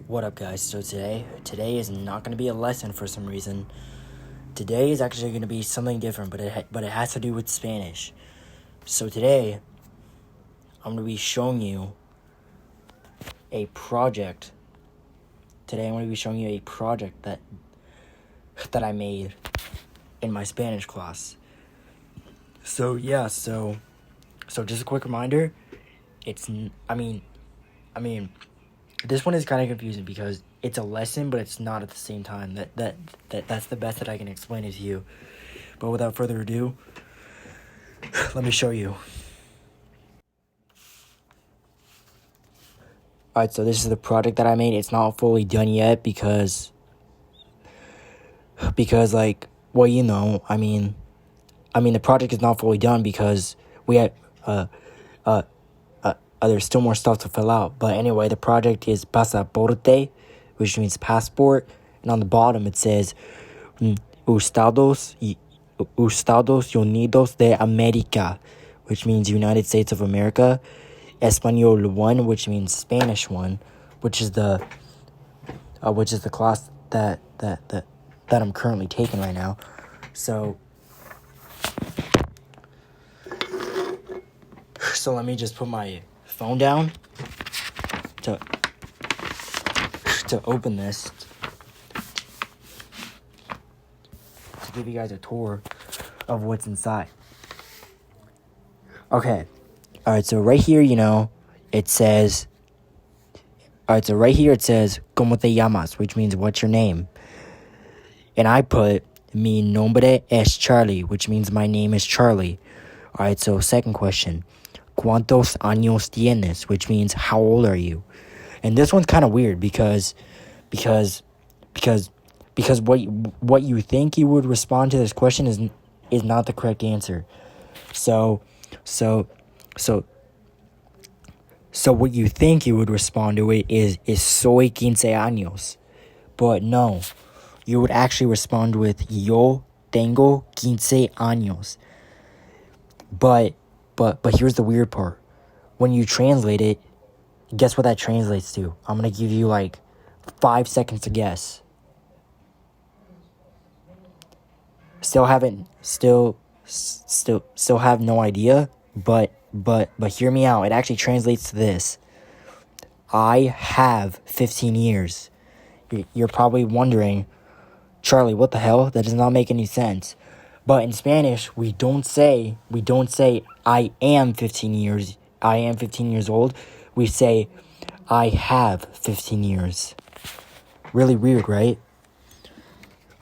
What up, guys? So today is not going to be a lesson for some reason. Today is actually going to be something different, but it has to do with Spanish. So today, I'm going to be showing you a project. Today, I'm going to be showing you a project that I made in my Spanish class. So just a quick reminder. This one is kind of confusing because it's a lesson, but it's not at the same time. That's the best that I can explain it to you. But without further ado, let me show you. Alright, so this is the project that I made. It's not fully done yet because the project is not fully done because we had there's still more stuff to fill out. But anyway, the project is pasaporte, which means passport. And on the bottom it says Estados Unidos de America, which means United States of America. Español 1, which means Spanish 1, which is the class that I'm currently taking right now. So let me just put my phone down to open this, to give you guys a tour of what's inside. Okay. Alright, so right here, it says ¿Cómo te llamas?, which means what's your name? And I put mi nombre es Charlie, which means my name is Charlie. Alright, so second question. ¿Cuántos años tienes?, which means how old are you? And this one's kind of weird because what you think you would respond to this question is not the correct answer. So what you think you would respond to it is soy 15 años. But no, you would actually respond with yo tengo 15 años. But here's the weird part. When you translate it, guess what that translates to? I'm going to give you like 5 seconds to guess. Still have no idea, but hear me out. It actually translates to this. I have 15 years. You're probably wondering, Charlie, what the hell? That does not make any sense. But in Spanish, we don't say I am 15 years old. We say I have 15 years. Really weird, right?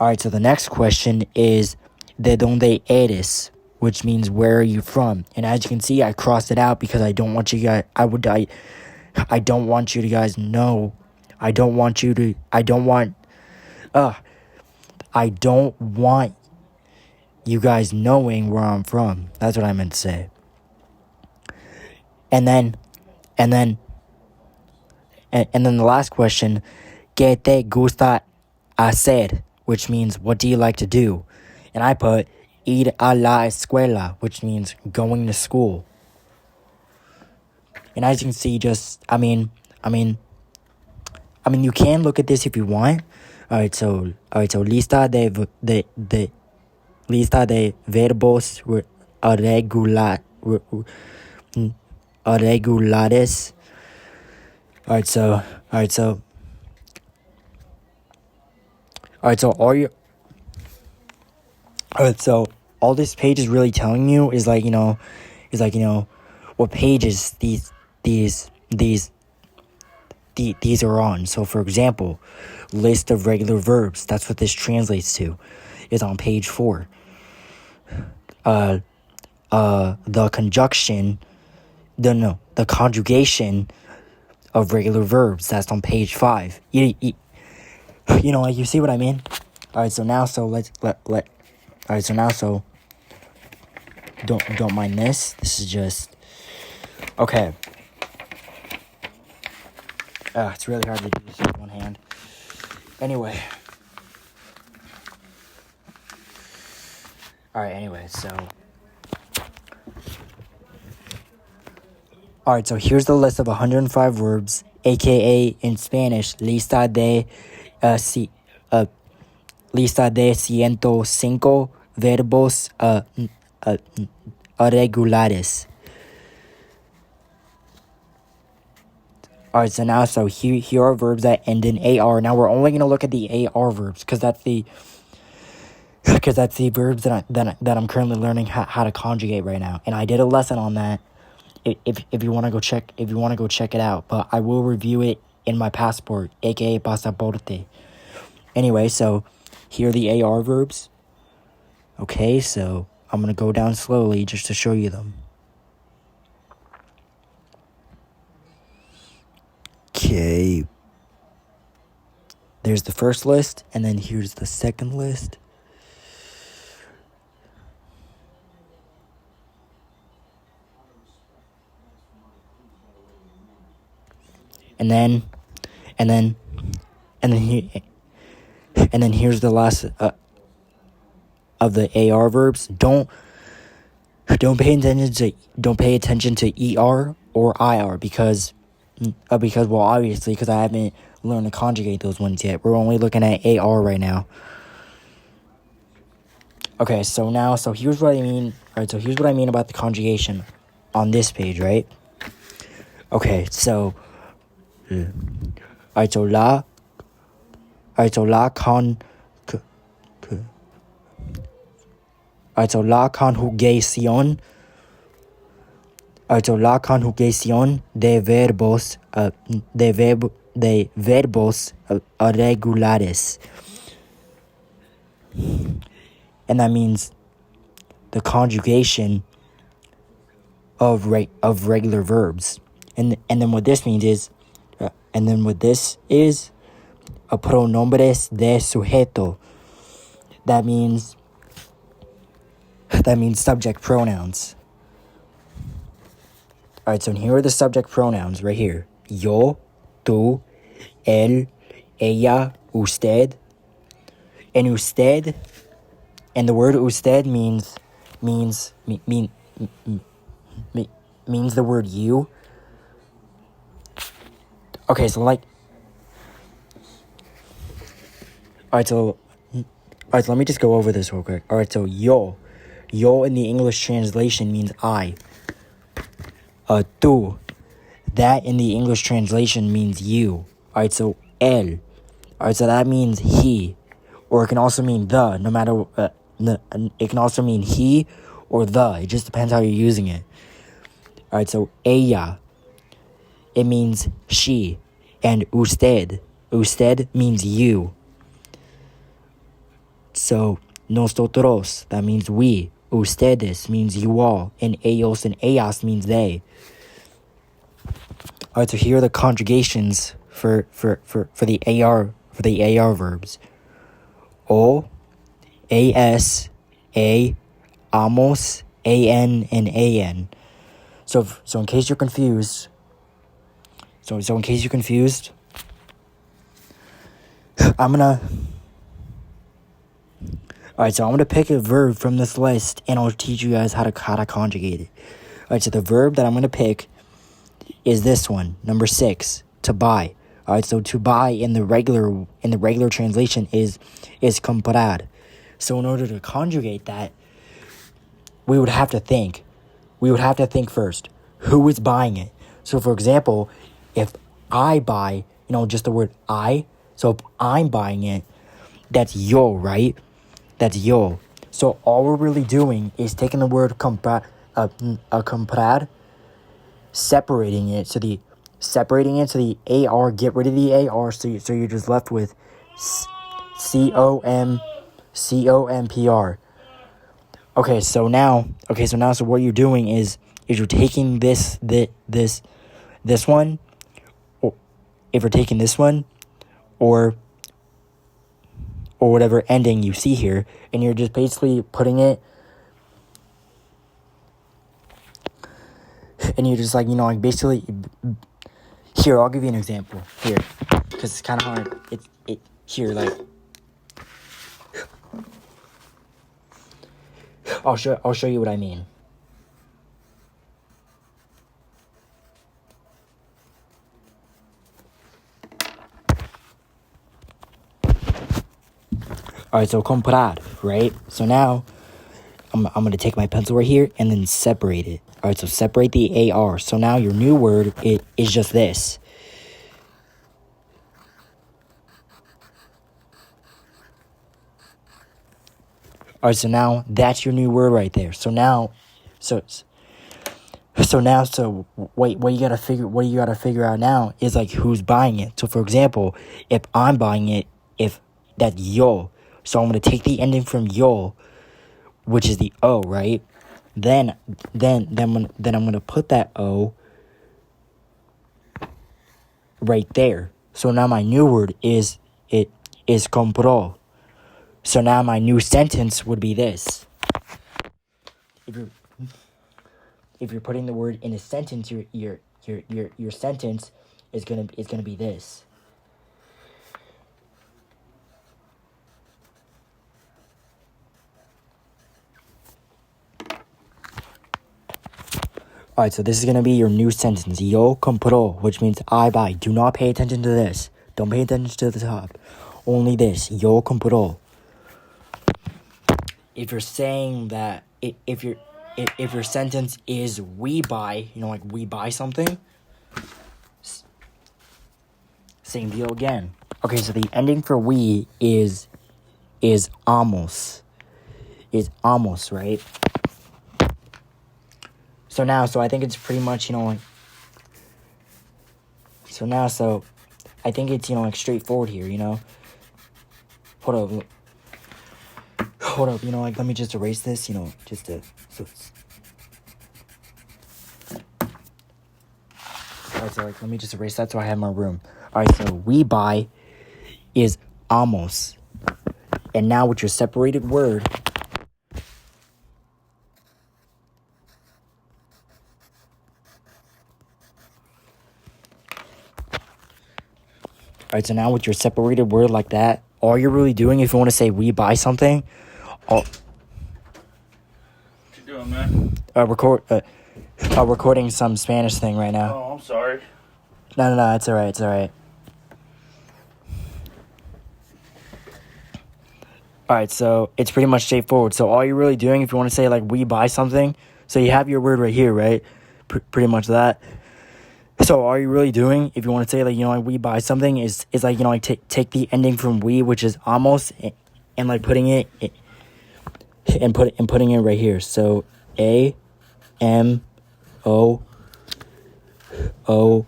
Alright, so the next question is ¿De dónde eres?, which means where are you from? And as you can see, I crossed it out because I don't want you guys know. I don't want you guys knowing where I'm from. That's what I meant to say. And then the last question, ¿Qué te gusta hacer?, which means what do you like to do? And I put ir a la escuela, which means going to school. And as you can see, you can look at this if you want. Alright, so lista de verbos regulares. Alright, so all this page is really telling you is what pages these are on. So for example, list of regular verbs, that's what this translates to, is on page 4. The conjugation of regular verbs, that's on page 5. You see what I mean? Alright, so don't mind this. This is just okay. It's really hard to do this with one hand. Anyway. Alright, so here's the list of 105 verbs aka in Spanish, lista de 105 verbos irregulares. Alright, so here are verbs that end in AR. Now we're only going to look at the AR verbs because that's the verbs that I'm currently learning how to conjugate right now. And I did a lesson on that. If you want to go check it out, but I will review it in my passport, aka pasaporte. Anyway, so here are the AR verbs. Okay, so I'm going to go down slowly just to show you them. Okay. There's the first list, and then here's the second list. And then here's the last of the AR verbs. Don't pay attention to ER or IR because well, obviously, because I haven't learned to conjugate those ones yet. We're only looking at AR right now. Okay, so here's what I mean. Alright, so here's what I mean about the conjugation on this page, right? Okay, so la conjugación de verbos irregulares. And that means the conjugation of regular verbs. And then what this means is a pronombres de sujeto. That means subject pronouns. Alright, so here are the subject pronouns right here. Yo, tú, él, ella, usted. And usted, and the word usted means the word you. Okay, so Alright, so let me just go over this real quick. Alright, so yo in the English translation means I. Tú, that in the English translation means you. Alright, so él. Alright, so that means he. Or it can also mean the, no matter, it can also mean he or the. It just depends how you're using it. Alright, so ella, it means she. And usted means you. So, nosotros, that means we. Ustedes means you all. And ellos and ellas means they. Alright, so here are the conjugations for the AR verbs. O, AS, A, amos, AN, and AN. So in case you're confused, I'm gonna pick a verb from this list and I'll teach you guys how to conjugate it. Alright, so the verb that I'm gonna pick is this one, number 6, to buy. Alright, so to buy in the regular translation is comprar. So in order to conjugate that, we would have to think. First, who is buying it? So for example, if I buy, just the word I, so if I'm buying it, that's yo, right? That's yo. So all we're really doing is taking the word comprar, separating it to the AR, get rid of the AR, so you're just left with COMPR. Okay, so what you're doing is you're taking this one, or if you're taking this one, or whatever ending you see here, and you're just basically putting it, and you're just basically, here, I'll give you an example, here, because it's kind of hard, here, I'll show you what I mean. All right, so comprar, right? So now I'm going to take my pencil right here and then separate it. All right, so separate the AR. So now your new word is just this. All right, so now that's your new word right there. So what you gotta figure out now is like who's buying it. So for example, if I'm buying it, if that's yo, so I'm gonna take the ending from yo, which is the O, right? Then I'm gonna put that O right there. So now my new word is compró. So now my new sentence would be this. If you're putting the word in a sentence, your sentence is gonna be this. All right, so this is gonna be your new sentence. Yo compró, which means I buy. Do not pay attention to this. Don't pay attention to the top. Only this. Yo compró. If you're saying that, if your sentence is we buy, like we buy something, same deal again. Okay, so the ending for we is almost. Is almost, right? So I think it's pretty much, like, so I think it's, like straightforward here, Hold up, like, let me just erase this, just to, alright, so, like, let me just erase that so I have my room. Alright, so we buy is almost. And now with your separated word, alright, so now with your separated word like that, all you're really doing, if you want to say we buy something, What you doing, man? Recording some Spanish thing right now. Oh, I'm sorry. No, it's alright, Alright, so it's pretty much straightforward. So all you're really doing, if you want to say, like, we buy something, so you have your word right here, right? Pretty much that. So all you're really doing, if you want to say, like, like, we buy something, is like, like, take the ending from we, which is almost, and like, putting it, and putting it right here. So, A, M, O, O,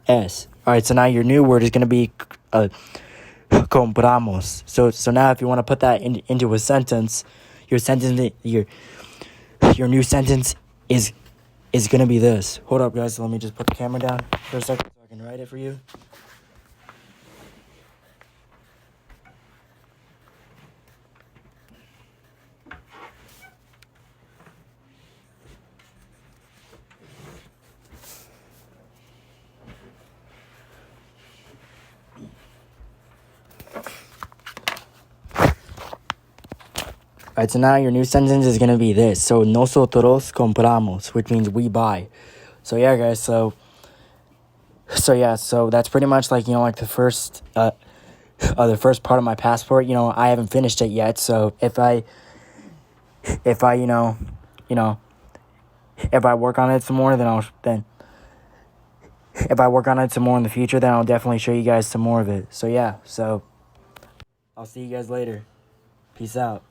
S. Alright, so now your new word is going to be, compramos. So now if you want to put that into a sentence, your new sentence is gonna be this. Hold up, guys. Let me just put the camera down for a second so I can write it for you. Alright, so now your new sentence is gonna be this. So nosotros compramos, which means we buy. So yeah, guys. So that's pretty much like, like the first part of my passport. I haven't finished it yet. So if I if I work on it some more, then if I work on it some more in the future, then I'll definitely show you guys some more of it. So yeah, so I'll see you guys later. Peace out.